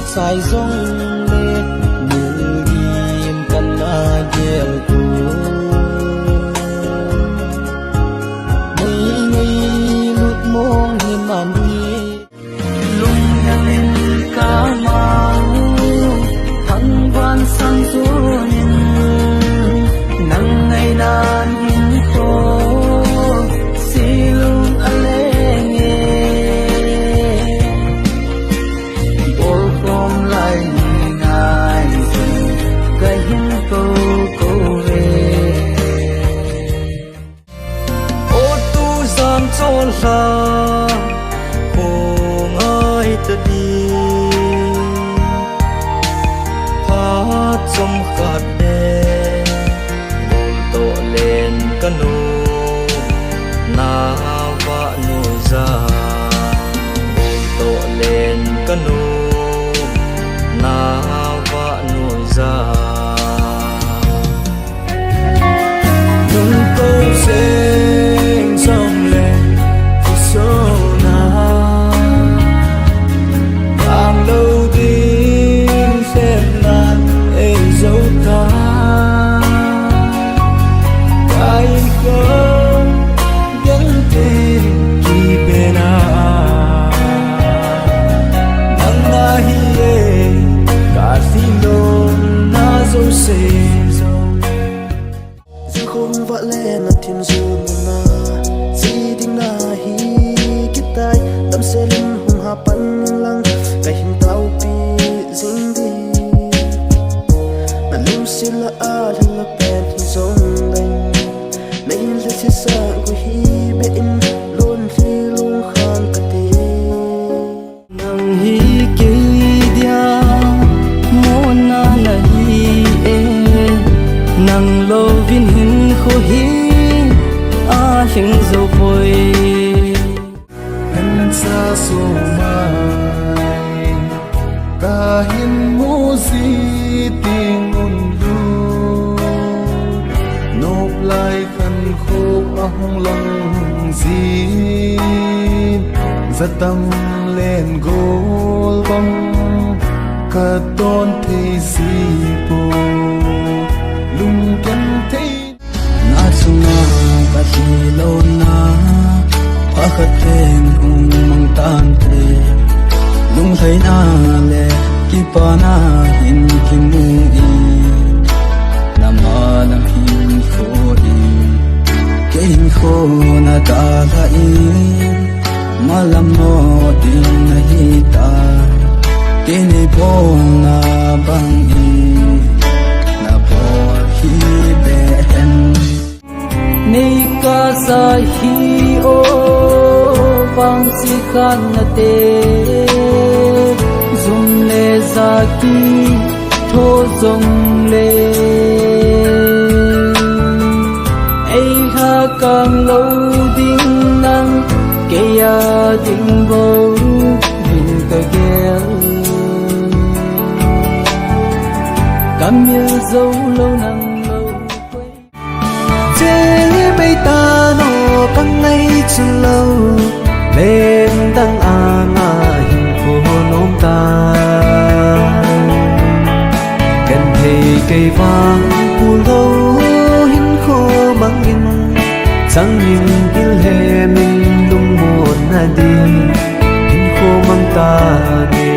sai rong lệ mưa im cần na gieo tu ngày ngày lụt mong hiền màn đi lung nhang cá mau thăng van sang gió nhìn nắng ngày nan hin khô si lung ale nghe bol kom lại ngày cái hin cô về ô tu gian chôn la hồng ai ta đi phát trong khát đê bol to lên cano na va nuôi ra bol to lên cano na va nuôi ra nung câu sen sông lên thì số na càng lâu tin xem là em dấu ta cái không vẫn tên kỳ bên nắng na hiê cả xin lỗi na dấu xe dương khôn vỡ lên là thiên dương na di đinh na hi kít tai đâm xe linh hùng hạ pan lăng cái hình tao pi dính đi mà lung xin là a là bèn thì giống lành nay là thiết sa của hi bên luôn khi luôn khang cả tê nang hi ke dia mona na hi e nang lo vin hin kho hi a hing zo poi nan sa so mai ta hin mu si ting un lu nộp lại khăn khô ong lòng zin za tâm lên gol băng cả tôn thế si po lung chân thế na sunga ka hi lo na a khat ten hung mang tan tre lung thai na le ki pa na hin ki mu i na ma na hin kho i ke hin kho na ta la i ma lam no din na hi ta ke ne po na bang i na po hi ben nei ka sa hi o bang si khan na te zum le za ki tho zong le ai ha kang lo ding nang ke ya ding bo hin ka gel cam như dấu lâu nắng lâu chế bay ta nó căng ngay chân lâu bên đang à ngà hình khô nôm ta gần thầy cây vàng phù lâu hình khô mang in chẳng nhìn il hè mình đúng một na đi hình khô mang ta đi